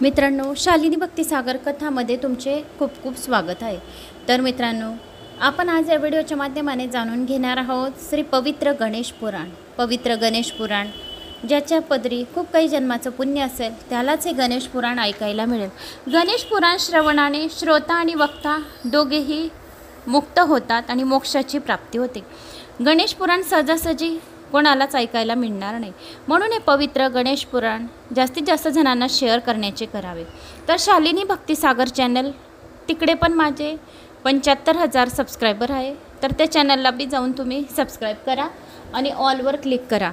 मित्रांनो, शालिनी भक्तिसागर कथामध्ये तुमचे खूप खूप स्वागत आहे। तर मित्रांनो, आपण आज या व्हिडिओच्या माध्यमाने जाणून घेणार आहोत श्री पवित्र गणेश पुराण। पवित्र गणेश पुराण ज्याच्या पदरी खूप काही जन्माचं पुण्य असेल त्यालाच हे गणेश पुराण ऐकायला मिळेल। गणेश पुराण श्रवणाने श्रोता आणि वक्ता दोघेही मुक्त होतात आणि मोक्षाची प्राप्ती होते। गणेश पुराण सहजासहजी कोणालाच ऐकायला मिळणार नाही, म्हणून हे पवित्र गणेश पुराण जास्तीत जास्त जणांना शेअर करण्याचे करावे। तर शालिनी भक्तिसागर चॅनल तिकडे पण माझे 75,000 सबस्क्रायबर आहे, तर त्या चॅनलला बी जाऊन तुम्ही सबस्क्राईब करा आणि ऑलवर क्लिक करा,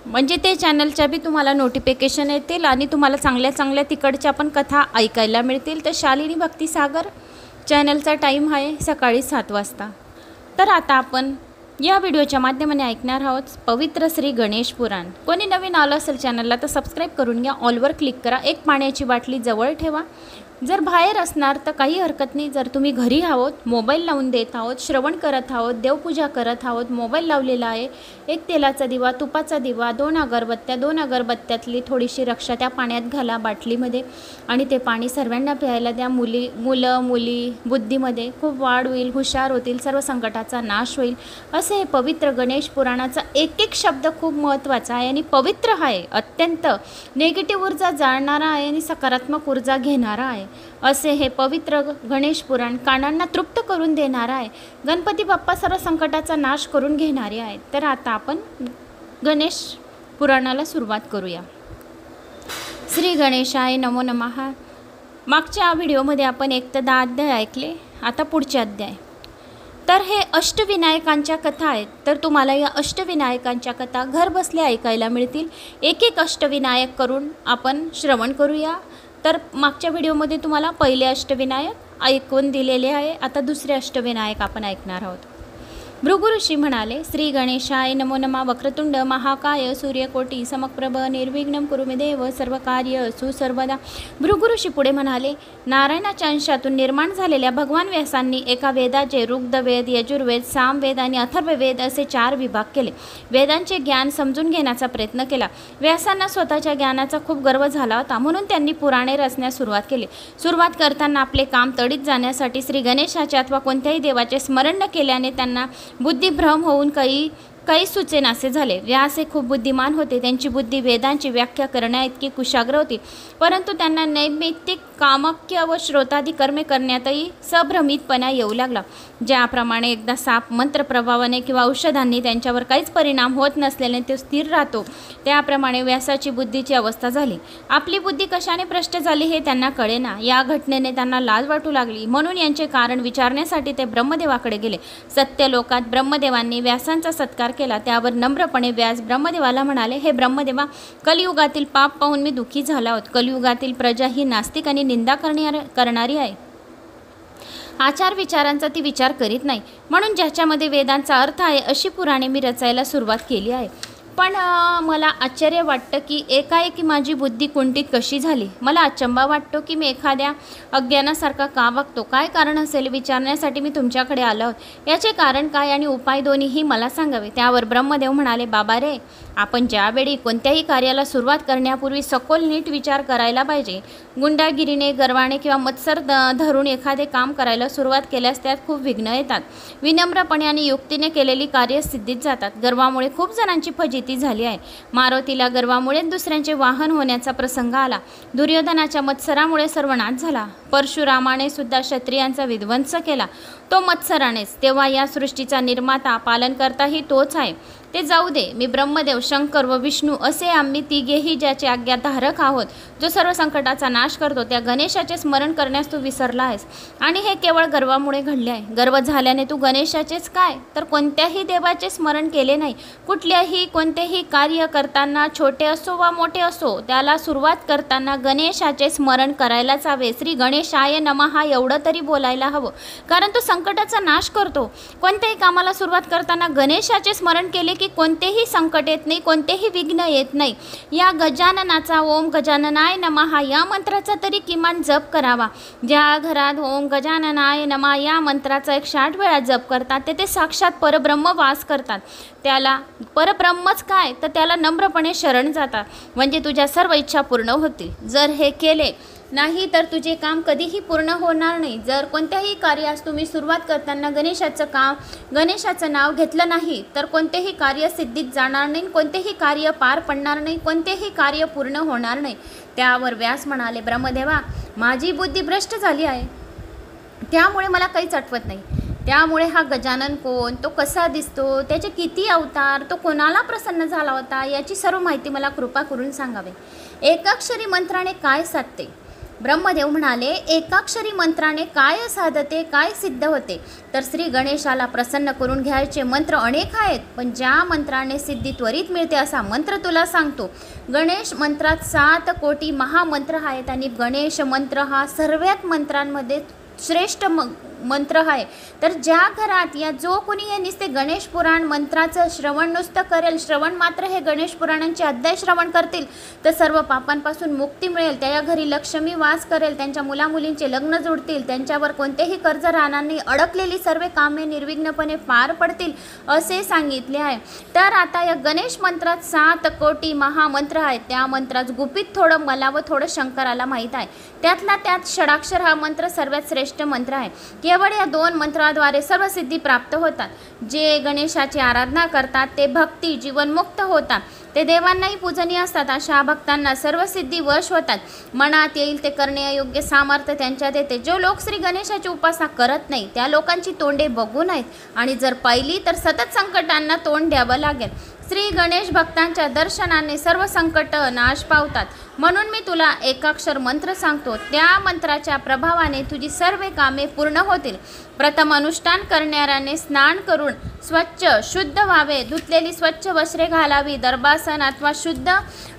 म्हणजे ते चॅनलच्या बी तुम्हाला नोटिफिकेशन येतील आणि तुम्हाला चांगल्या चांगल्या तिकडच्या पण कथा ऐकायला मिळतील। तर शालिनी भक्तिसागर चॅनलचा टाईम आहे सकाळी 7 वाजता। तर आता आपण या व्हिडिओच्या माध्यमाने ऐकणार आहोत पवित्र श्री गणेश पुराण। कोणी नवीन आलं असेल चॅनलला तर सबस्क्राईब करून घ्या, ऑलवर क्लिक करा, एक पाण्याची बाटली जवळ ठेवा। जर बाहेर असणार तर काही हरकत नाही, जर तुम्ही घरी आहोत, मोबाईल लावून देत आहोत, श्रवण करत आहोत, देवपूजा करत आहोत, मोबाईल लावलेला आहे, एक तेलाचा दिवा, तुपाचा दिवा, 2 अगरबत्त्यातली थोडीशी रक्षा त्या पाण्यात घाला बाटलीमध्ये आणि ते पाणी सर्वांना प्यायला द्या। मुलं मुली बुद्धीमध्ये खूप वाढ होईल, हुशार होतील, सर्व संकटाचा नाश होईल। असे हे पवित्र गणेश पुराणाचा एक एक शब्द खूप महत्त्वाचा आहे आणि पवित्र आहे, अत्यंत नेगेटिव्ह ऊर्जा जाळणारा आहे आणि सकारात्मक ऊर्जा घेणारा आहे। असे हे पवित्र गणेश पुराण कानांना तृप्त करून देणारा आहे। गणपती बाप्पा सर्व संकटाचा नाश करून घेणारे आहेत। तर आता आपण गणेश पुराणाला सुरुवात करूया। श्री गणेशाय नमो नमः। मागच्या व्हिडिओमध्ये आपण 1 ते 10 अध्याय ऐकले, आता पुढचे अध्याय। तर हे अष्टविनायकांच्या कथा आहेत, तर तुम्हाला या अष्टविनायकांच्या कथा घर बसल्या ऐकायला मिळतील। एक एक अष्टविनायक करून आपण श्रवण करूया। तर मागच्या व्हिडिओमध्ये तुम्हाला पहिले अष्टविनायक ऐकून दिलेले आहे, आता दुसरे अष्टविनायक आपण ऐकणार आहोत। भृगु ऋषी म्हणाले, श्री गणेशाय नमो नमः। वक्रतुंड महाकाय सूर्यकोटी समप्रभ निर्विघ्नं कुरु मे देव सर्वकार्येषु सर्वदा। भृगु ऋषी पुढे म्हणाले, नारायणाच्या अंशातून निर्माण झालेल्या भगवान व्यासांनी एका वेदाचे ऋग्वेद, यजुर्वेद, सामवेद आणि अथर्ववेद असे 4 विभाग केले। वेदांचे ज्ञान समजून घेण्याचा प्रयत्न केला। व्यासांना स्वतःच्या ज्ञानाचा खूप गर्व झाला होता, म्हणून त्यांनी पुराणे रचण्यास सुरुवात केली। सुरुवात करताना आपले काम तडीत जाण्यासाठी श्री गणेशाचे अथवा कोणत्याही देवाचे स्मरण न केल्याने त्यांना बुद्धिभ्रम होऊन काही सुचेनासे झाले। व्यास हे खूप बुद्धिमान होते, त्यांची बुद्धी वेदांची व्याख्या करण्याइतकी कुशाग्र होती, परंतु त्यांना नैमित्तिक कामक्य व श्रोतादी कर्मे करण्यातही संभ्रमितपणा येऊ लागला। ज्याप्रमाणे एकदा साप मंत्र प्रभावाने किंवा औषधांनी त्यांच्यावर काहीच परिणाम होत नसल्याने तो स्थिर राहतो, त्याप्रमाणे व्यासाची बुद्धीची अवस्था झाली। आपली बुद्धी कशाने भ्रष्ट झाली हे त्यांना कळेना। या घटनेने त्यांना लाज वाटू लागली, म्हणून यांचे कारण विचारण्यासाठी ते ब्रह्मदेवाकडे गेले। सत्यलोकात ब्रह्मदेवांनी व्यासांचा सत्कार केला। त्यावर नम्रपणे व्यास ब्रह्मदेवाला म्हणाले, हे ब्रह्मदेवा, कलियुगातील पाप पाहून मी दुःखी झाला आहोत। कलियुगातील प्रजा ही नास्तिक आणि निंदा करणारी आहे, आचार विचारांचा ती विचार करीत नाही, म्हणून ज्याच्यामध्ये वेदांचा अर्थ आहे अशी पुराणे मी रचायला सुरुवात केली आहे। पण मला आश्चर्य वाटतं की एकाएकी माझी बुद्धी कुंठित कशी झाली। मला अचंबा वाटतो की मी एखाद्या अज्ञानासारखा का वागतो, काय कारण असेल विचारण्यासाठी मी तुमच्याकडे आलो आहोत। याचे कारण काय आणि उपाय दोन्हीही मला सांगावे। त्यावर ब्रह्मदेव म्हणाले, बाबा रे, आपण ज्यावेळी कोणत्याही कार्याला सुरुवात करण्यापूर्वी सखोल नीट विचार करायला पाहिजे। गुंडागिरीने, गर्वाने किंवा मत्सर धरून एखादे काम करायला सुरुवात केल्यास त्यात खूप विघ्न येतात। विनम्रपणे आणि युक्तीने केलेली कार्य सिद्धीत जातात। गर्वामुळे खूप जणांची फजिती झाली आहे। मारुतीला गर्वामुळे दुसऱ्यांचे वाहन होण्याचा प्रसंग आला। दुर्योधनाच्या मत्सरामुळे सर्वनाश झाला। परशुरामाने सुद्धा क्षत्रियांचा विध्वंस केला, तो मत्सरानेच। तेव्हा या सृष्टीचा निर्माता पालनकर्ताही तोच आहे। ते जाऊ दे, मी ब्रह्मदेव, शंकर व विष्णू असे आम्ही तिघेही ज्याचे आज्ञाधारक आहोत, जो सर्व संकटाचा नाश करतो, त्या गणेशाचे स्मरण करण्यास तू विसरला आहेस आणि हे केवळ गर्वामुळे घडले आहे। गर्व झाल्याने तू गणेशाचेच काय तर कोणत्याही देवाचे स्मरण केले नाही। कोणतेही कार्य करताना, छोटे असो वा मोठे असो, त्याला सुरुवात करताना गणेशाचे स्मरण करायलाच हवे। श्री गणेशाय नमः एवढं तरी बोलायला हवं, कारण तो संकटाचा नाश करतो। कोणत्याही कामाला सुरुवात करताना गणेशाचे स्मरण केले की कोणतेही संकट येत नाही, कोणतेही विघ्न येत नाही। या गजाननाचा ओम गजाननाय नमः या मंत्राचा तरी किमान जप करावा। ज्या घरात ओम गजाननाय नमः या मंत्राचा 108 वेळा जप करतात ते साक्षात परब्रह्म वास करतात। त्याला परब्रह्मच काय तर त्याला नम्रपणे शरण जातात, म्हणजे तुझ्या सर्व इच्छा पूर्ण होतील। जर हे केले नाही तर तुझे काम कधीही पूर्ण होणार नाही. जर कोणत्याही कार्यास तुम्ही सुरुवात करताना गणेशाचं नाव घेतलं नाही तर कोणतेही कार्य सिद्धीत जाणार नाही, कोणतेही कार्य पार पडणार नाही, कोणतेही कार्य पूर्ण होणार नाही. त्यावर व्यास म्हणाले, ब्रह्मदेवा, माझी बुद्धी भ्रष्ट झाली आहे, त्यामुळे मला काहीच आठवत नाही. त्यामुळे हा गजानन कोण, तो कसा दिसतो, त्याचे किती अवतार, तो कोणाला प्रसन्न झाला होता, याची सर्व माहिती मला कृपा करून सांगावे. एकाक्षरी मंत्राने काय साधते? ब्रह्मदेव म्हणाले, एकाक्षरी मंत्राने काय साधते, काय सिद्ध होते? तर श्री गणेशाला प्रसन्न करून घ्यायचे मंत्र अनेक आहेत, पण ज्या मंत्राने सिद्धी त्वरित मिळते असा मंत्र तुला सांगतो. गणेश मंत्रात 7 कोटी महामंत्र आहेत आणि गणेश मंत्र हा सर्वात मंत्रांमध्ये श्रेष्ठ मंत्र आहे. तर ज्या घरात या जो कोणी हे नुसते गणेश पुराण मंत्राचं श्रवण नुसतं करेल, श्रवण मात्र हे गणेश पुराणांचे अध्याय श्रवण करतील, तर सर्व पापांपासून मुक्ती मिळेल. त्या घरी लक्ष्मी वास करेल, त्यांच्या मुलामुलींचे लग्न जोडतील, त्यांच्यावर कोणतेही कर्ज राहणार नाही, अडकलेली सर्व कामे निर्विघ्नपणे पार पडतील असे सांगितले आहे. तर आता या गणेश मंत्रात 7 कोटी महामंत्र आहेत. त्या मंत्रात गुपित थोडं मला व थोडं शंकराला माहीत आहे. त्यातला त्यात षडाक्षर हा मंत्र सर्वात श्रेष्ठ मंत्र आहे. केवळ या 2 मंत्राद्वारे सर्व सिद्धी प्राप्त होतात. जे गणेशाची आराधना करतात ते भक्ती जीवनमुक्त होतात, ते देवांनाही पूजनीय असतात. अशा भक्तांना सर्व सिद्धी वश होतात. मनात येईल ते करण्यायोग्य सामर्थ्य त्यांच्यात येते. जो लोक श्री गणेशाची उपासना करत नाही त्या लोकांची तोंडे बघू नयेत आणि जर पाहिली तर सतत संकटांना तोंड द्यावं लागेल. श्री गणेश भक्तांच्या दर्शनाने सर्व संकट नाश पावतात. म्हणून मी तुला एकाक्षर मंत्र सांगतो. त्या मंत्राच्या प्रभावाने तुझी सर्व कामे पूर्ण होतील. प्रथम अनुष्ठान करणाऱ्याने स्नान करून स्वच्छ शुद्ध व्हावे, धुतलेली स्वच्छ वस्त्रे घालावी, दर्भासन अथवा शुद्ध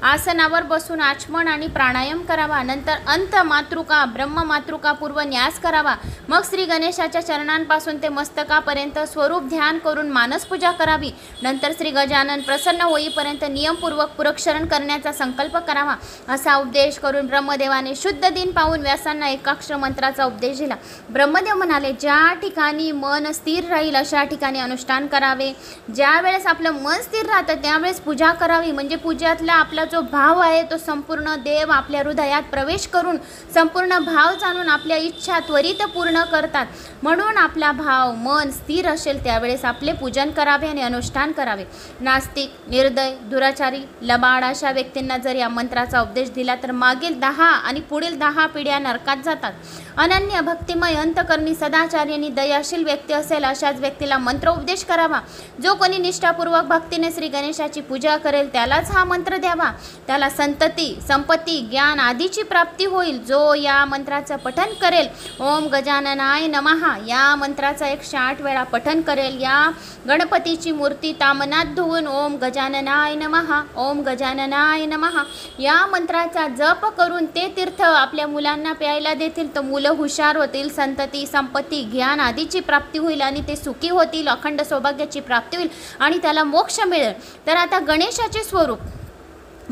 आसनावर बसून आचमन आणि प्राणायाम करावा. नंतर अंत मातृका ब्रह्ममातृका पूर्व न्यास करावा. मग श्री गणेशाच्या चरणांपासून ते मस्तकापर्यंत स्वरूप ध्यान करून मानसपूजा करावी. नंतर श्री गजानन प्रसन्न होईपर्यंत नियमपूर्वक पुरक्षरण करण्याचा संकल्प करावा. असा उपदेश करून ब्रह्मदेवाने शुद्ध दिन पाहून व्यासांना एकाक्षर मंत्राचा उपदेश दिला. ब्रह्मदेव म्हणाले, ज्या ठिकाणी मन स्थिर राहील अशा ठिकाणी अनुष्ठान करावे. ज्या वेळेस आपलं मन स्थिर राहतं त्यावेळेस पूजा करावी. म्हणजे पूजातला आपला जो भाव आहे तो संपूर्ण देव आपल्या हृदयात प्रवेश करून संपूर्ण भाव जाणून आपल्या इच्छा त्वरित पूर्ण करतात. म्हणून आपला भाव मन स्थिर असेल त्यावेळेस आपले पूजन करावे आणि अनुष्ठान करावे. नास्तिक, निर्दय, दुराचारी, लबाड अशा व्यक्तींना जर या मंत्राचा उपदेश दिला तर मागील 10 आणि पुढील 10 पिढ्या नरकात जातात. अनन्य भक्तिमय अंतकरणी सदाचारी आणि दयाशील व्यक्ती असेल अशाच व्यक्तीला मंत्र उपदेश करावा. जो कोणी निष्ठापूर्वक भक्तीने श्री गणेशाची पूजा करेल त्यालाच हा मंत्र द्यावा. त्याला संतती, संपत्ती, ज्ञान आदीची प्राप्ती होईल. जो या मंत्राचं पठन करेल, ओम गजाननाय नमः या मंत्राचा 108 वेळा पठन करेल, या गणपतीची मूर्ती तामनात धुवून ओम गजाननाय नमः, ओम गजाननाय नमः या मंत्राचा जप करून ते तीर्थ आपल्या मुलांना प्यायला देतील तर मुलं हुशार होतील, संतती, संपत्ती, ज्ञान आदीची प्राप्ती होईल आणि ते सुखी होतील, अखंड सौभाग्याची प्राप्ती होईल आणि त्याला मोक्ष मिळेल. तर आता गणेशाचे स्वरूप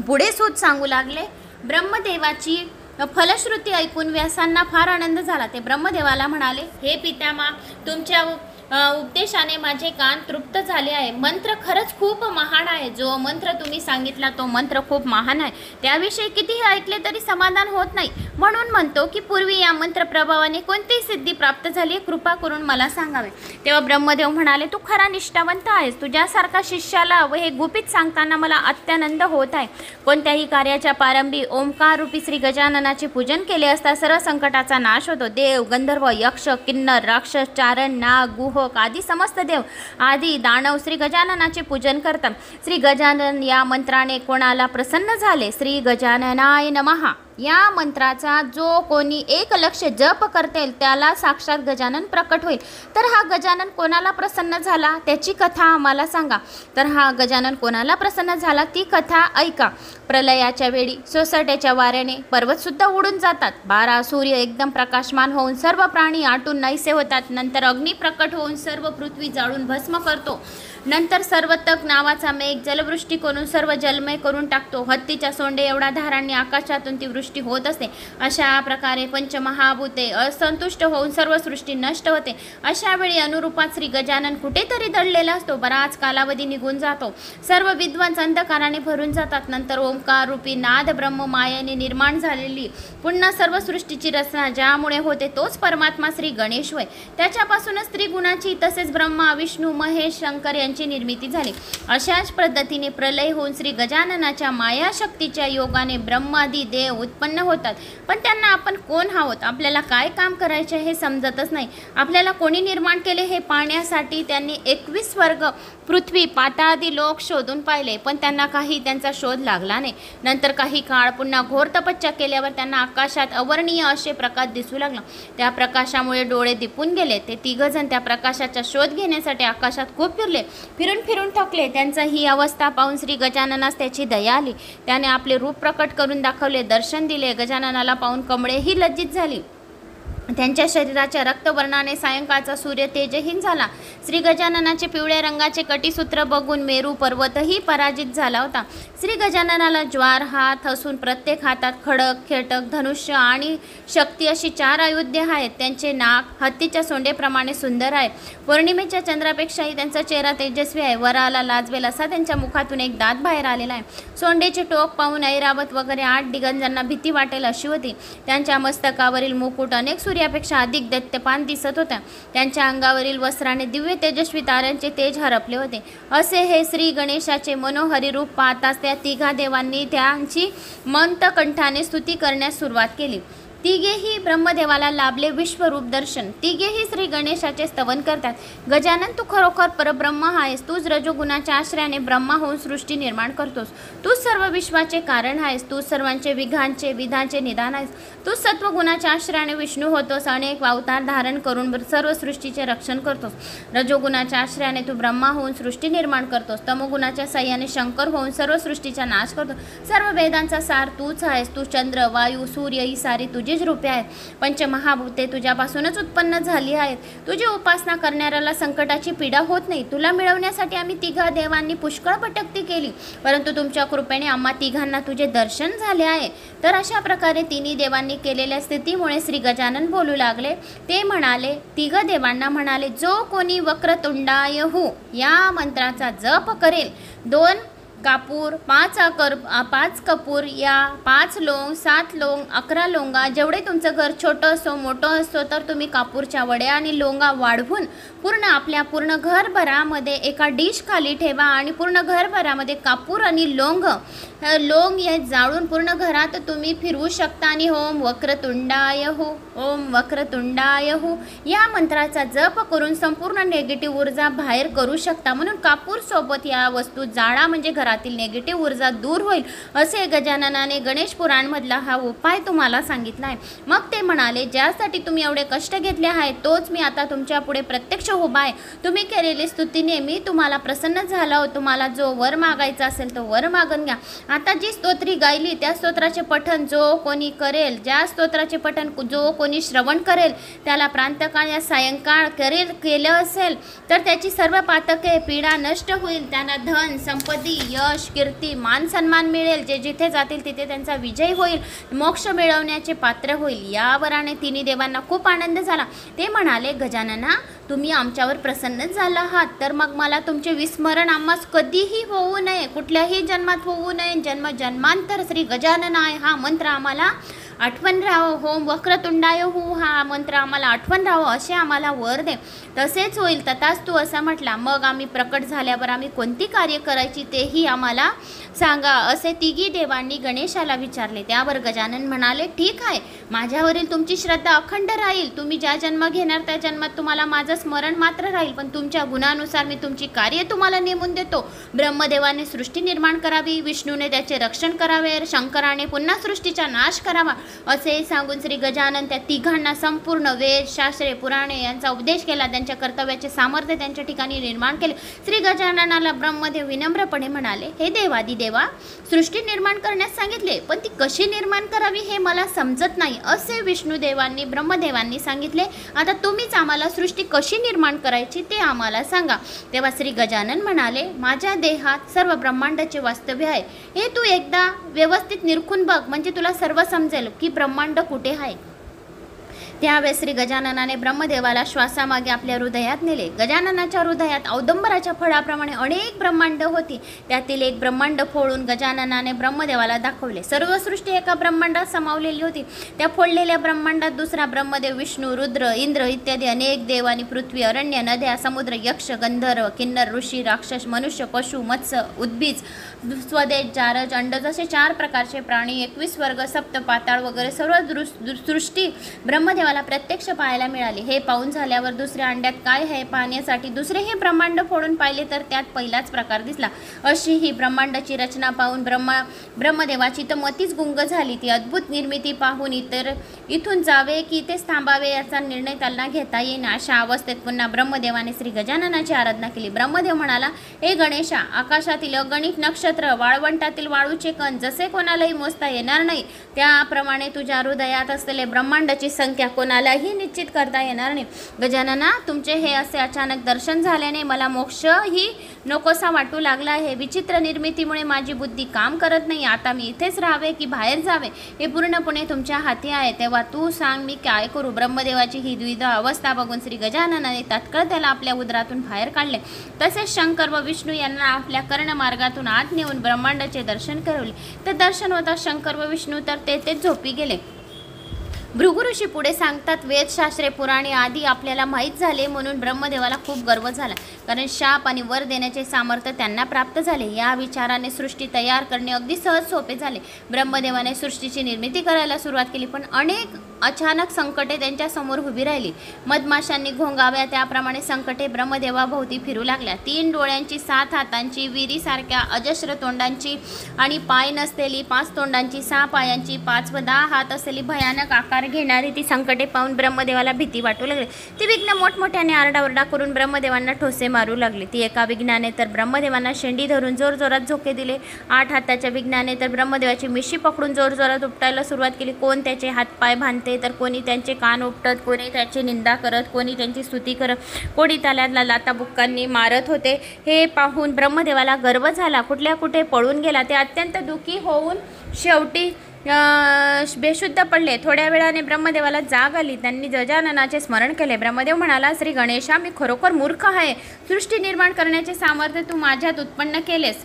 पुढे सूत सांगू लागले. ब्रह्मदेवाची फलश्रुती ऐकून व्यासांना फार आनंद झाला. ते ब्रह्मदेवाला म्हणाले, हे पितामहा, तुमच्या उपदेशाने माझे कान तृप्त झाले आहे. मंत्र खरंच खूप महान आहे. जो मंत्र तुम्ही सांगितला तो मंत्र खूप महान आहे. त्याविषयी कितीही ऐकले तरी समाधान होत नाही. म्हणून म्हणतो की पूर्वी या मंत्र प्रभावाने कोणती सिद्धी प्राप्त झाली कृपा करून मला सांगावे. तेव्हा ब्रह्मदेव म्हणाले, तू खरा निष्ठावंत आहेस. तुझ्यासारखा शिष्याला व हे गुपित सांगताना मला अत्यानंद होत आहे. कोणत्याही कार्याच्या प्रारंभी ओंकार रूपी श्री गजाननाचे पूजन केले असता सर्व संकटाचा नाश होतो. देव, गंधर्व, यक्ष, किन्नर, राक्षस, चारण, नाग, गुह आदी समस्त देव आदी दानव श्री गजाननाचे पूजन करतात. श्री गजानन या मंत्राने कोणाला प्रसन्न झाले, श्री गजाननाय नमः या मंत्राचा जो कोणी 1 लक्ष जप करतेल त्याला साक्षात गजानन प्रकट होईल. तर हा गजानन कोणाला प्रसन्न झाला त्याची कथा आम्हाला सांगा. तर हा गजानन कोणाला प्रसन्न झाला ती कथा ऐका. प्रलयाच्या वेळी सोसाट्याच्या वाऱ्याने पर्वतसुद्धा उडून जातात. 12 सूर्य एकदम प्रकाशमान होऊन सर्व प्राणी आटून नाहीसे होतात. नंतर अग्नी प्रकट होऊन सर्व पृथ्वी जाळून भस्म करतो. नंतर सर्वतक नावाचा मेघ जलवृष्टी करून सर्व जलमय करून टाकतो. हत्तीच्या सोंडे एवढा धारांनी आकाशातून ती वृष्टी होत असते. अशा प्रकारे पंचमहाभूते असंतुष्ट होऊन सर्व सृष्टी नष्ट होते. अशा वेळी अनुरूपात श्री गजानन कुठेतरी दडलेला असतो. बराच कालावधी निघून जातो. सर्व विद्वांस अंधकाराने भरून जातात. नंतर ओंकार रूपी नाद ब्रह्म मायेने निर्माण झालेली पुन्हा सर्व सृष्टीची रचना ज्यामुळे होते तोच परमात्मा श्री गणेश होय. त्याच्यापासूनच त्रिगुणाची तसेच ब्रह्मा विष्णू महेश शंकर यांची निर्मिती झाली. अशाच पद्धतीने प्रलय होऊन श्री गजाननाच्या मायाशक्तीच्या योगाने ब्रह्मादी देव उत्पन्न होतात. पण त्यांना आपण कोण आहोत, आपल्याला काय काम करायचे हे समजतच नाही. आपल्याला कोणी निर्माण केले हे पाहण्यासाठी त्यांनी 21 स्वर्ग पृथ्वी पाताळादी लोक शोधून पाहिले, पण त्यांना काही त्यांचा शोध लागला नाही. नंतर काही काळ पुन्हा घोर तपस्या केल्यावर त्यांना आकाशात अवर्णीय असे प्रकाश दिसू लागला. त्या प्रकाशामुळे डोळे दिपून गेले. ते तिघजण त्या प्रकाशाचा शोध घेण्यासाठी आकाशात खूप फिरले. फिरून फिरून थकले. त्यांचा ही अवस्था पाहून श्री गजाननास त्याची दया आली. त्याने आपले रूप प्रकट करून दाखवले, दर्शन दिले. गजाननाला पाहून कमळेही लज्जित झाली. त्यांच्या शरीराच्या रक्तवर्णाने सायंकाळचा सूर्य तेजहीन झाला. श्री गजाननाचे पिवळ्या रंगाचे कटीसूत्र बघून मेरू पर्वतही पराजित झाला होता. श्री गजाननाला ज्वार हात असून प्रत्येक हातात खडक खेटक धनुष्य आणि शक्ती अशी 4 आयुधे आहेत. त्यांचे नाक हत्तीच्या सोंडेप्रमाणे सुंदर आहे. पौर्णिमेच्या चंद्रापेक्षाही त्यांचा चेहरा तेजस्वी आहे. वराला लाजवेल असा त्यांच्या मुखातून एक दात बाहेर आलेला आहे. सोंडेचे टोक पाहून ऐरावत वगैरे 8 दिग्गजांना भीती वाटेल अशी होती. त्यांच्या मस्तकावरील मुकुट अनेक सूर्यापेक्षा अधिक दैत्यपान दिसत होता. त्यांच्या अंगावरील वस्त्राने दिव्य तेजस्वी ताऱ्यांचे तेज हरपले होते. असे हे श्री गणेशाचे मनोहरी रूप पाहताच त्या तिघा देवांनी त्यांची मंतकंठाने स्तुती करण्यास सुरुवात केली. तिघेही ब्रह्मदेवाला लाभले विश्वरूप दर्शन. तिघेही श्री गणेशाचे स्तवन करतात. गजानन, तू खरोखर परब्रह्म आहेस. तूच रजोगुणाच्या आश्रयाने ब्रह्मा होऊन सृष्टी निर्माण करतोस. तूच सर्व विश्वाचे कारण आहेस. तूच सर्वांचे विधांचे निदान आहेस. तूच सत्वगुणाच्या आश्रयाने विष्णू होतोस. अनेक अवतार धारण करून सर्व सृष्टीचे रक्षण करतोस. रजोगुणाच्या आश्रयाने तू ब्रह्मा होऊन सृष्टी निर्माण करतोस. तमोगुणाच्या साह्याने शंकर होऊन सर्व सृष्टीचा नाश करतोस. सर्व वेदांचा सार तूच आहेस. तू चंद्र वायू सूर्य ही सारी तुझी रूपे आहेत. पंचमहाभूते तुझ्यापासूनच उत्पन्न झाली आहेत. तुझी उपासना करणाऱ्याला संकटाची पीडा होत नाही. तुला मिळवण्यासाठी आम्ही तिघा देवांनी पुष्कळ भटकती केली, परंतु तुमच्या कृपेने आम्हा तिघांना तुझे दर्शन झाले आहे. तर अशा प्रकारे तिन्ही देवांनी केलेल्या स्थितीमुळे श्री गजानन बोलू लागले. ते म्हणाले, तिघ देवांना म्हणाले, जो कोणी वक्रतुंडाय हू या मंत्राचा जप करेल, 2 कापूर 5 कपूर या 5 लोंग 7 लोंग 11 लोंगा, जेवढे तुमचं घर छोटं असो मोठं असो, तर तुम्ही कापूरच्या वड्या आणि लोंगा वाढवून पूर्ण घरभरामध्ये एका डिश खाली ठेवा आणि पूर्ण घरभरामध्ये कापूर आणि लोंग हे जाळून पूर्ण घरात तुम्ही फिरवू शकता. आणि ओम वक्रतुंडाय हो ओम वक्रतुंडाय हो या मंत्राचा जप करून संपूर्ण नेगेटिव्ह ऊर्जा बाहेर करू शकता. म्हणून कापूर सोबत या वस्तू जाळा, म्हणजे घरातील नेगेटिव्ह ऊर्जा दूर होईल. असे गजाननाने गणेश पुराणमधला हा उपाय तुम्हाला सांगितला आहे. मग ते म्हणाले, ज्यासाठी तुम्ही एवढे कष्ट घेतले आहेत तोच मी आता तुमच्या पुढे प्रत्यक्ष उभा आहे. तुम्ही केलेली स्तुतीने मी तुम्हाला प्रसन्न झाला हो. तुम्हाला जो वर मागायचा असेल तो वर मागून घ्या. आता जी स्तोत्री गायली त्या स्तोत्राचे पठण जो कोणी करेल, ज्या स्तोत्राचे पठण जो कोणी श्रवण करेल, त्याला प्रांतकाळ या सायंकाळ केलं असेल तर त्याची सर्व पातके पीडा नष्ट होईल. त्यांना धन संपत्ती यश कीर्ती मान सन्मान मिळेल. जे जिथे जातील तिथे त्यांचा विजय होईल. मोक्ष मिळवण्याचे पात्र होईल. या वराने तिन्ही देवांना खूप आनंद झाला. ते म्हणाले, गजानना, तुम्ही आमच्यावर प्रसन्न झाला आहात, तर मग मला तुमचे विस्मरण आम्हास कधीही होऊ नये, कुठल्याही जन्मात होऊ नये. जन्मांतर श्री गजाननाय हा मंत्र आम्हाला आठवण राहावं. ओम वक्रतुंडाय हू हा मंत्र आम्हाला आठवण राहावं असे आम्हाला वर दे. तसेच होईल. तथास्तु असा म्हटला. मग आम्ही प्रकट झाल्यावर आम्ही कोणती कार्य करायची तेही आम्हाला सांगा, असे तिघी देवांनी गणेशाला विचारले. त्यावर गजानन म्हणाले, ठीक आहे, माझ्यावरील तुमची श्रद्धा अखंड राहील. तुम्ही ज्या जन्म घेणार त्या जन्मात तुम्हाला माझं स्मरण मात्र राहील, पण तुमच्या गुणानुसार मी तुमची कार्य तुम्हाला नेमून देतो. ब्रह्मदेवाने सृष्टी निर्माण करावी, विष्णूने त्याचे रक्षण करावे, शंकराने पुन्हा सृष्टीचा नाश करावा, असे सांगून श्री गजानन त्या तिघांना संपूर्ण वेद शास्त्रे पुराणे यांचा उपदेश केला. त्यांच्या कर्तव्याचे सामर्थ्य त्यांच्या ठिकाणी निर्माण केले. श्री गजाननाला ब्रह्मदेव विनम्रपणे म्हणाले, हे देवादिदेवा, सृष्टी निर्माण करण्यास सांगितले, पण ती कशी निर्माण करावी हे मला समजत नाही असे विष्णुदेवांनी ब्रह्मदेवांनी सांगितले. आता तुम्हीच आम्हाला सृष्टी कशी निर्माण करायची ते आम्हाला सांगा. तेव्हा श्री गजानन म्हणाले, माझ्या देहात सर्व ब्रह्मांडाचे वास्तव्य आहे. हे तू एकदा व्यवस्थित निरखून बघ, म्हणजे तुला सर्व समजेल की ब्रह्मांड कुठे आहे. त्यावेळेस श्री गजाननाने ब्रह्मदेवाला श्वासामागे आपल्या हृदयात नेले. गजाननाच्या हृदयात औदंबराच्या फळाप्रमाणे अनेक ब्रह्मांड होती. त्यातील एक ब्रह्मांड फोडून गजाननाने ब्रह्मदेवाला दाखवले. सर्व सृष्टी एका ब्रह्मांडात समावलेली होती. त्या फोडलेल्या ब्रह्मांडात दुसरा ब्रह्मदेव, विष्णू, रुद्र, इंद्र इत्यादी अनेक देव आणि पृथ्वी, अरण्य, नद्या, समुद्र, यक्ष, गंधर्व, किन्नर, ऋषी, राक्षस, मनुष्य, पशु, मत्स्य, उद्भिज, स्वदेश, जारज, अंडज असे 4 प्रकारचे प्राणी, 21 वर्ग, सप्त, पाताळ वगैरे सर्व सृष्टी ब्रह्मदेवाला प्रत्यक्ष पाहायला मिळाली. हे पाहून झाल्यावर दुसऱ्या अंड्यात काय आहे पाहण्यासाठी दुसरे हे ब्रह्मांड फोडून पाहिले तर त्यात पहिलाच प्रकार दिसला. अशी ही ब्रह्मांडाची रचना पाहून ब्रह्मदेवाची तर मतीच गुंग झाली. ती अद्भुत निर्मिती पाहून इथून जावे की इथेच थांबावे याचा निर्णय त्यांना घेता येईना. अशा अवस्थेत पुन्हा ब्रह्मदेवाने श्री गजाननाची आराधना केली. ब्रह्मदेव म्हणाला, हे गणेशा, आकाशातील अगणित नक्षत्र, वाळवंटातील वाळूचे कण जसे कोणालाही मोजता येणार नाही, त्याप्रमाणे तुझ्या हृदयात असलेले ब्रह्मांडाची संख्या कोणालाही निश्चित करता येणार नाही. गजानना, तुमचे हे असे अचानक दर्शन झाल्याने मला मोक्षही नकोसा वाटू लागला आहे. विचित्र निर्मितीमुळे माझी बुद्धी काम करत नाही. आता मी इथेच राहावे की बाहेर जावे हे पूर्णपणे तुमच्या हाती आहे. तेव्हा तू सांग, मी काय करू. ब्रह्मदेवाची ही द्विधा अवस्था बघून श्री गजाननाने तात्काळ त्याला आपल्या उदरातून बाहेर काढले. तसेच शंकर व विष्णू यांना आपल्या कर्णमार्गातून आत नेऊन ब्रह्मांडाचे दर्शन करवले. ते दर्शन होता शंकर व विष्णू तर तेथेच झोपी गेले. भृगु ऋषी पुढे सांगतात, वेदशास्त्रे पुराणे आदी आपल्याला माहीत झाले म्हणून ब्रह्मदेवाला खूप गर्व झाला, कारण शाप आणि वर देण्याचे सामर्थ्य त्यांना प्राप्त झाले. या विचाराने सृष्टी तयार करणे अगदी सहज सोपे झाले. ब्रह्मदेवाने सृष्टीची निर्मिती करायला सुरुवात केली, पण अनेक अचानक संकटे त्यांच्या समोर उभी राहिली. मधमाशांनी घोंगाव्या त्याप्रमाणे संकटे ब्रह्मदेवाभोवती फिरू लागल्या. 3 डोळ्यांची, 7 हातांची, विहिरीसारख्या अजस्र तोंडांची आणि पाय नसलेली, 5 तोंडांची, 6 पायांची, 5 व 10 हात असलेली भयानक आकार घेणारी ती संकटे पाहून ब्रह्मदेवाला भीती वाटू लागली. ती विघ्न मोठमोठ्याने आरडाओरडा करून ब्रह्मदेवांना ठोसे मारू लागली. ती एका विघ्नाने तर ब्रह्मदेवांना शेंडी धरून जोरजोरात झोके दिले. 8 हाताच्या विघ्नाने तर ब्रह्मदेवाची मिशी पकडून जोरजोरात उपटायला सुरुवात केली. कोण त्याचे हातपाय बांधते, तर कोणी त्यांचे कान उपटत, कोणी त्याची निंदा करत, कोणी त्यांची स्तुती करत, कोणी त्याला लाताबुक्कांनी मारत होते. हे पाहून ब्रह्मदेवाला गर्व झाला. कुठल्या कुठे पळून गेला. ते अत्यंत दुःखी होऊन शेवटी बेशुद्ध पडले. थोड्या वेळाने ब्रह्मदेवाला जाग आली. त्यांनी गजाननाचे स्मरण केले. ब्रह्मदेव म्हणाला, श्री गणेशा, मी खरोखर मूर्ख आहे. सृष्टी निर्माण करण्याचे सामर्थ्य तू माझ्यात उत्पन्न केलेस,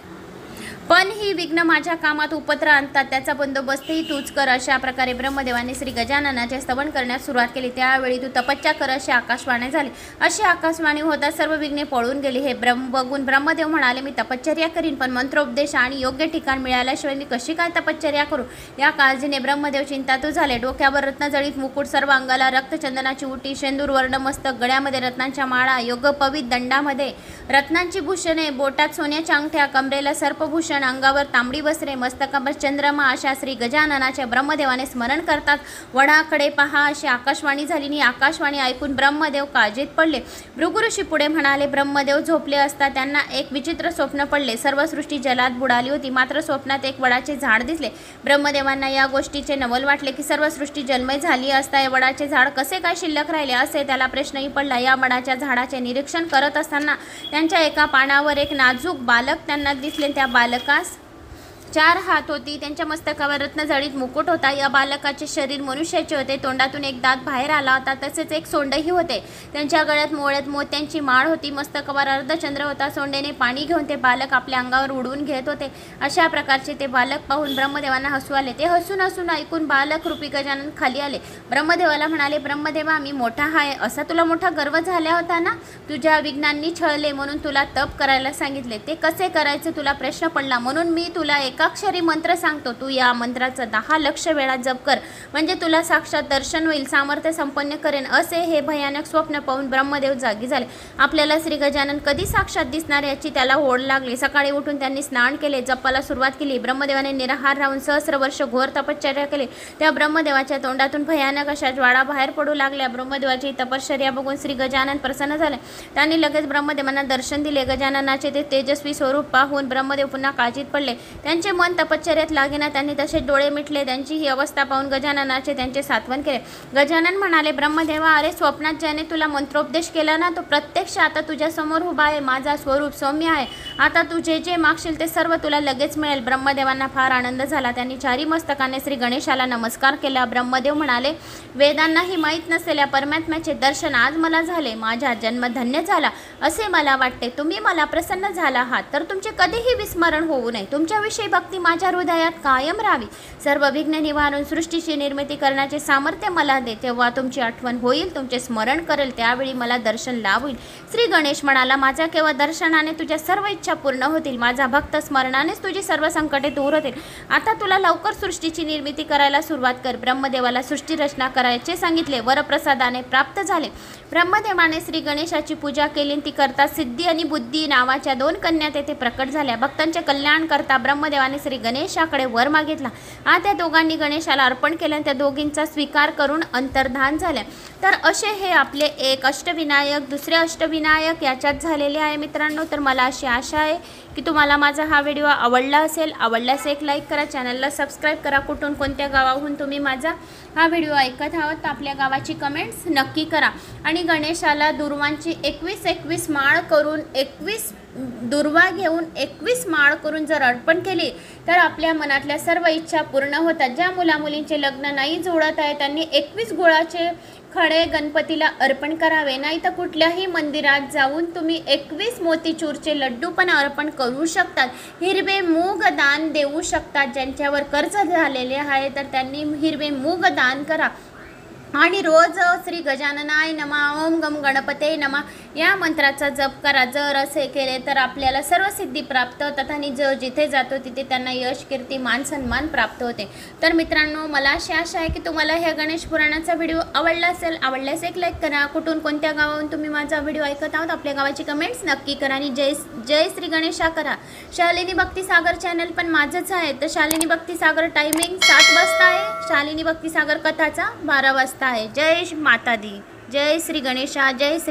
पण ही विघ्न माझ्या कामात उपत्र आणतात. त्याचा बंदोबस्तही तूच कर. अशा प्रकारे ब्रह्मदेवाने श्री गजाननाचे स्तवन करण्यास सुरुवात केली. त्यावेळी तू तपस्या कर अशी आकाशवाणी झाली. अशी आकाशवाणी होता सर्व विघ्ने पळून गेली. हे बघून ब्रह्मदेव म्हणाले, मी तपश्चर्या करीन, पण मंत्रोपदेश आणि योग्य ठिकाण मिळाल्याशिवाय मी कशी काय तपश्चर्या करू. या काळजीने ब्रह्मदेव चिंतातूर झाले. डोक्यावर रत्नजडित मुकुट, सर्व अंगाला रक्तचंदनाची उटी, शेंदूर वर्ण मस्तक, गळ्यामध्ये रत्नांच्या माळा, योगपवित दंडामध्ये रत्नांची भूषणे, बोटात सोन्याच्या अंगठ्या, कमरेला सर्पभूषण, अंगावर तांबडी वस्त्रे, मस्तकावर चंद्रमा अशा श्री गजाननाचे ब्रह्मदेवाने स्मरण करतात. वडाकडे पहा अशी आकाशवाणी झाली. ही आकाशवाणी ऐकून ब्रह्मदेव काळजीत पडले. भृगु ऋषी पुढे म्हणाले, ब्रह्मदेव झोपले असता त्यांना एक विचित्र स्वप्न पडले. सर्व सृष्टी जलात बुडाली होती, मात्र स्वप्नात एक वडाचे झाड दिसले. ब्रह्मदेवांना या गोष्टीचे नवल वाटले की सर्व सृष्टी जलमय झाली असता या वडाचे झाड कसे काय शिल्लक राहिले असे त्याला प्रश्नही पडला. या वडाच्या झाडाचे निरीक्षण करत असताना त्यांच्या एका पानावर एक नाजूक बालक त्यांना दिसले. त्या बालकास 4 हात होती. त्यांच्या मस्तकावर रत्नजडित मुकुट होता. या बालकाचे शरीर मनुष्याचे होते. तोंडातून एक दात बाहेर आला होता. तसेच एक सोंडही होते. त्यांच्या गळ्यात मोत्यांची माळ होती. मस्तकावर अर्धचंद्र होता. सोंडेने पाणी घेऊन ते बालक आपल्या अंगावर उडवून घेत होते. अशा प्रकारचे ते बालक पाहून ब्रह्मदेवांना हसू आले. ते हसून ऐकून बालक रूपी गजानन खाली आले. ब्रह्मदेवाला म्हणाले, ब्रह्मदेवा, मी मोठा आहे असा तुला मोठा गर्व झाला होता ना. तुझ्या विघ्नांनी छळले म्हणून तुला तप करायला सांगितले. ते कसे करायचे तुला प्रश्न पडला, म्हणून मी तुला एकाक्षरी मंत्र सांगतो, तू या मंत्राचा 10 लक्ष वेळा जप कर, म्हणजे तुला साक्षात दर्शन होईल, सामर्थ्य संपन्न करेन. असे हे भयानक स्वप्न पाहून ब्रह्मदेव जागी झाले. आपल्याला श्री गजानन कधी साक्षात दिसणार याची त्याला ओढ लागली. सकाळी उठून त्यांनी स्नान केले, जपाला सुरुवात केली. ब्रह्मदेवाने निराहार राहून सहस्र वर्ष घोर तपश्चर्या केली. त्या ब्रह्मदेवाच्या तोंडातून भयानक अशा ज्वाळा बाहेर पडू लागल्या. ब्रह्मदेवाची तपश्चर्या बघून श्री गजानन प्रसन्न झाले. त्यांनी लगेच ब्रह्मदेवांना दर्शन दिले. गजाननाचे ते तेजस्वी स्वरूप पाहून ब्रह्मदेव पुन्हा काळजीत पडले. त्यांचे मन तपश्चर्यात लागेना. त्यांनी तसेच डोळे मिटले. त्यांची ही अवस्था पाहून गजाननाचे त्यांचे सात्वन केले. गजानन म्हणाले, ब्रह्मदेवा, अरे स्वप्नात ज्याने तुला मंत्रोपदेश केला ना, तो प्रत्यक्ष आता तुझ्या समोर उभा आहे. माझा स्वरूप सौम्य आहे. आता तू जे जे मागशील ते सर्व तुला लगेच मिळेल. ब्रह्मदेवांना फार आनंद झाला. त्यांनी चारी मस्तकाने श्री गणेशाला नमस्कार केला. ब्रह्मदेव म्हणाले, वेदांनाही माहीत नसलेल्या परमात्म्याचे दर्शन आज मला झाले. माझा जन्म धन्य झाला असे मला वाटते. तुम्ही मला प्रसन्न झाला आहात तर तुमचे कधीही विस्मरण होऊ नये. तुमच्याविषयी भक्ती माझ्या हृदयात कायम राहावी. सर्व विघ्न निवारून सृष्टीची निर्मिती करण्याचे सामर्थ्य मला दे. तेव्हा तुमची आठवण होईल, तुमचे स्मरण करेल, त्यावेळी मला दर्शन लाभ होईल. श्री गणेश म्हणाला, माझ्या केवळ दर्शनाने तुझ्या सर्व इच्छा पूर्ण होतील. माझा भक्त स्मरणानेच तुझी सर्व संकटे दूर होतील. आता तुला लवकर सृष्टीची निर्मिती करायला सुरुवात कर. ब्रह्मदेवाला सृष्टी रचना करायचे सांगितले. वरप्रसादाने प्राप्त झाले. ब्रह्मदेवाने श्री गणेशाची पूजा केली. ती करता सिद्धी आणि बुद्धी नावाच्या 2 कन्या तेथे प्रकट झाल्या. भक्तांचे कल्याण करता ब्रह्मदेवाने श्री गणेशाकडे वर मागितला. त्या दोघांनी गणेशाला अर्पण केले. त्या दोघींचा स्वीकार करून अंतर्धान झाले. तर असे हे आपले एक अष्टविनायक दुसरे अष्टविनायक याच्यात झालेले आहे मित्रांनो. तर मला अशी आशा आहे की तुम्हाला माझा हा व्हिडिओ आवडला असेल. आवडल्यास एक लाईक करा, चॅनलला सबस्क्राईब करा. कुठून कोणत्या गावाहून तुम्ही माझा हा व्हिडिओ ऐकत आहात तर आपल्या गावाची कमेंट्स नक्की करा. आणि गणेशाला दुर्वांची 21 माळ करून 21 दुर्वा घेऊन 21 माळ करून जर अर्पण केली तर आपल्या मनातल्या सर्व इच्छा पूर्ण होतात. ज्या मुलामुलींचे लग्न नाही जुळत आहे त्यांनी 21 गुळाचे खडे गणपतीला अर्पण करावे. नाही तर कुठल्याही मंदिरात जाऊन तुम्ही 21 मोतीचूरचे लड्डू पण अर्पण करू शकतात. हिरवे मूग दान देऊ शकतात. ज्यांच्यावर कर्ज झालेले आहे तर त्यांनी हिरवे मूग दान करा. आणि रोज श्री गजाननाय नमः, ओम गम गणपते नमः या मंत्राचा जप करा. जर असे केले तर आपल्याला सर्व सिद्धी प्राप्त होतात आणि जो जिथे जातो तिथे त्यांना यश, कीर्ती, मान, सन्मान प्राप्त होते. तर मित्रांनो, मला अशी आशा आहे की तुम्हाला ह्या गणेश पुराणाचा व्हिडिओ आवडला असेल. आवडल्यास एक लाईक करा. कुठून कोणत्या गावाहून तुम्ही माझा व्हिडिओ ऐकत आहात आपल्या गावाची कमेंट्स नक्की करा. आणि जय श्री गणेशा करा. शालिनी भक्तिसागर चॅनल पण माझंच आहे. तर शालिनी भक्तिसागर टायमिंग 7 वाजता आहे. शालिनी भक्तिसागर कथाचा 12 वाजता आहे. जय माता दी. जय श्री गणेशा. जय श्री